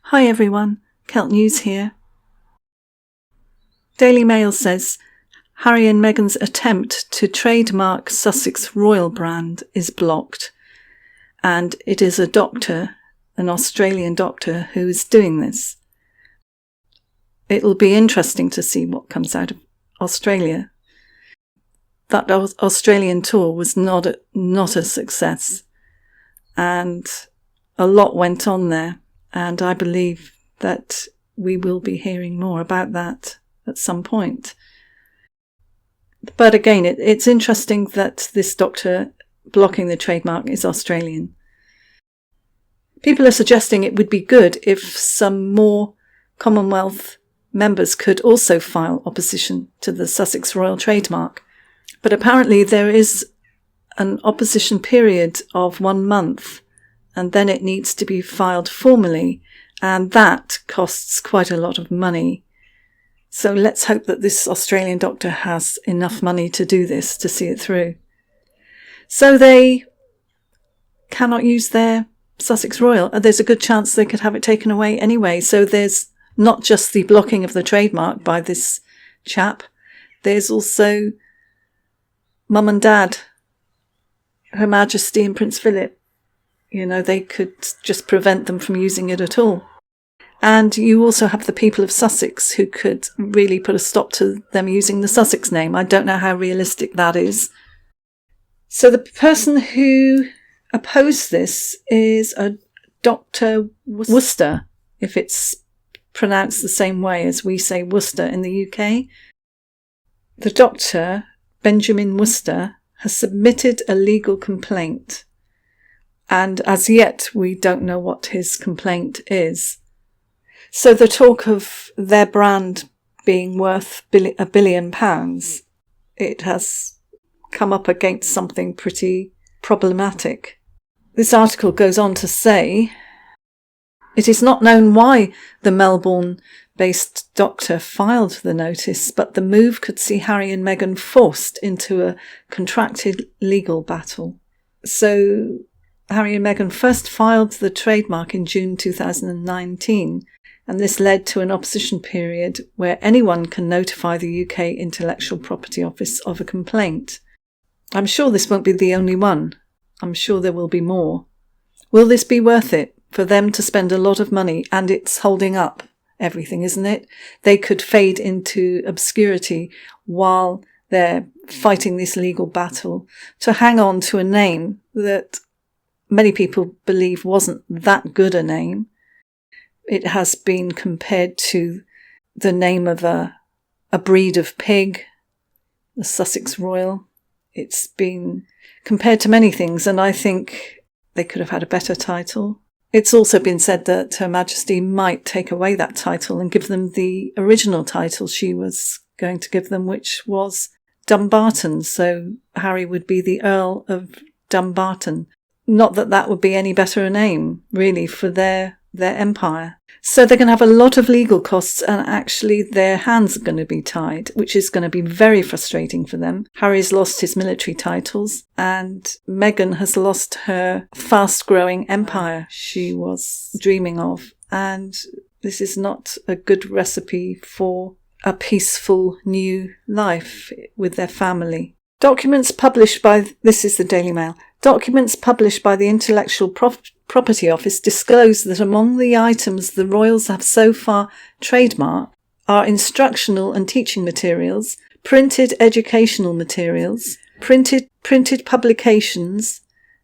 Hi everyone, Celt News here. Daily Mail says, Harry and Meghan's attempt to trademark Sussex royal brand is blocked. And it is a doctor, an Australian doctor, who is doing this. It'll be interesting to see what comes out of Australia. That Australian tour was not a success. And a lot went on there. And I believe that we will be hearing more about that at some point. But again, it's interesting that this doctor blocking the trademark is Australian. People are suggesting it would be good if some more Commonwealth members could also file opposition to the Sussex royal trademark. But apparently there is an opposition period of 1 month, and then it needs to be filed formally, and that costs quite a lot of money. So let's hope that this Australian doctor has enough money to do this, to see it through. So they cannot use their Sussex Royal. There's a good chance they could have it taken away anyway. So there's not just the blocking of the trademark by this chap. There's also Mum and Dad, Her Majesty and Prince Philip. You know, they could just prevent them from using it at all. And you also have the people of Sussex who could really put a stop to them using the Sussex name. I don't know how realistic that is. So the person who opposed this is a Dr. Worcester, if it's pronounced the same way as we say Worcester in the UK. The doctor, Benjamin Worcester, has submitted a legal complaint. And as yet, we don't know what his complaint is. So the talk of their brand being worth £1 billion, it has come up against something pretty problematic. This article goes on to say, it is not known why the Melbourne-based doctor filed the notice, but the move could see Harry and Meghan forced into a contracted legal battle. So Harry and Meghan first filed the trademark in June 2019, and this led to an opposition period where anyone can notify the UK Intellectual Property Office of a complaint. I'm sure this won't be the only one. I'm sure there will be more. Will this be worth it for them to spend a lot of money? And it's holding up everything, isn't it? They could fade into obscurity while they're fighting this legal battle to hang on to a name that many people believe wasn't that good a name. It has been compared to the name of a breed of pig, the Sussex Royal. It's been compared to many things, and I think they could have had a better title. It's also been said that Her Majesty might take away that title and give them the original title she was going to give them, which was Dumbarton. So Harry would be the Earl of Dumbarton. Not that that would be any better a name, really, for their empire. So they're going to have a lot of legal costs, and actually their hands are going to be tied, which is going to be very frustrating for them. Harry's lost his military titles, and Meghan has lost her fast-growing empire she was dreaming of. And this is not a good recipe for a peaceful new life with their family. Documents published by, this is the Daily Mail, documents published by the Intellectual Property Office disclose that among the items the royals have so far trademarked are instructional and teaching materials, printed educational materials, printed publications,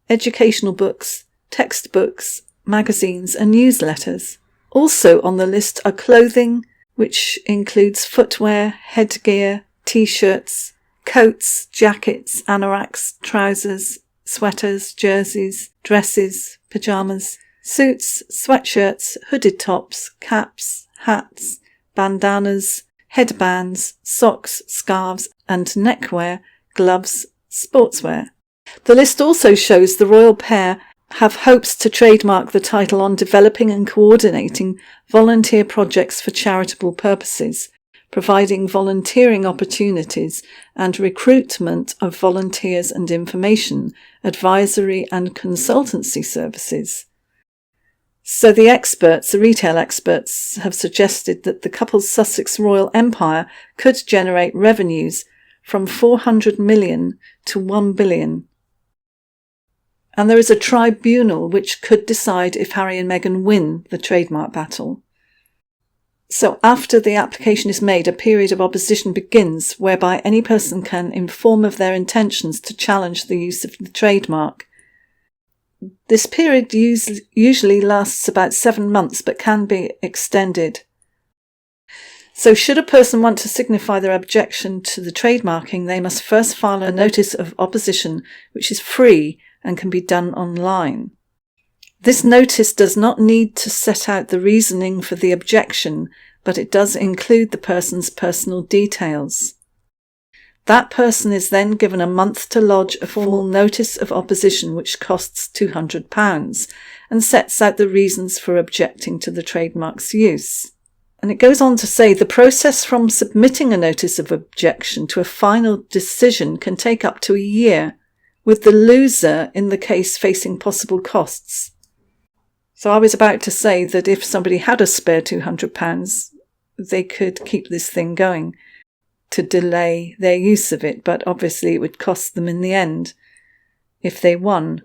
educational books, textbooks, magazines and newsletters. Also on the list are clothing, which includes footwear, headgear, t-shirts, coats, jackets, anoraks, trousers, sweaters, jerseys, dresses, pyjamas, suits, sweatshirts, hooded tops, caps, hats, bandanas, headbands, socks, scarves and neckwear, gloves, sportswear. The list also shows the royal pair have hopes to trademark the title on developing and coordinating volunteer projects for charitable purposes, providing volunteering opportunities and recruitment of volunteers and information, advisory and consultancy services. So the retail experts, have suggested that the couple's Sussex royal empire could generate revenues from 400 million to 1 billion. And there is a tribunal which could decide if Harry and Meghan win the trademark battle. So after the application is made, a period of opposition begins whereby any person can inform of their intentions to challenge the use of the trademark. This period usually lasts about 7 months but can be extended. So should a person want to signify their objection to the trademarking, they must first file a notice of opposition, which is free and can be done online. This notice does not need to set out the reasoning for the objection, but it does include the person's personal details. That person is then given a month to lodge a formal notice of opposition, which costs £200, and sets out the reasons for objecting to the trademark's use. And it goes on to say the process from submitting a notice of objection to a final decision can take up to a year, with the loser in the case facing possible costs. So I was about to say that if somebody had a spare £200, they could keep this thing going to delay their use of it, but obviously it would cost them in the end if they won.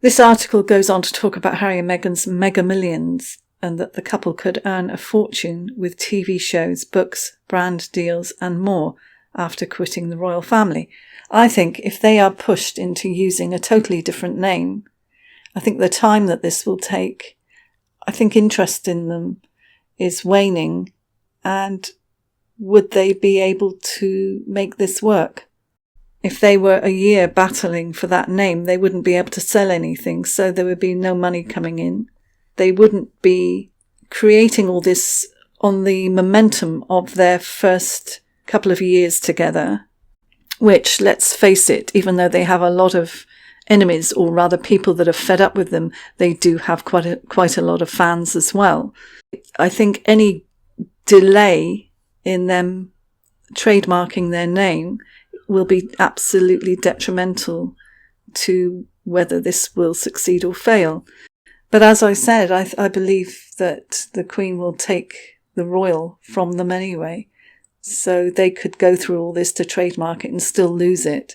This article goes on to talk about Harry and Meghan's mega millions, and that the couple could earn a fortune with TV shows, books, brand deals and more after quitting the royal family. I think if they are pushed into using a totally different name, I think the time that this will take, I think interest in them is waning, and would they be able to make this work? If they were a year battling for that name, they wouldn't be able to sell anything, so there would be no money coming in. They wouldn't be creating all this on the momentum of their first couple of years together, which, let's face it, even though they have a lot of enemies, or rather people that are fed up with them, they do have quite a lot of fans as well. I think any delay in them trademarking their name will be absolutely detrimental to whether this will succeed or fail. But as I said, I believe that the Queen will take the royal from them anyway, so they could go through all this to trademark it and still lose it.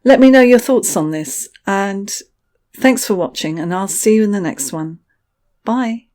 Let me know your thoughts on this, and thanks for watching, and I'll see you in the next one. Bye.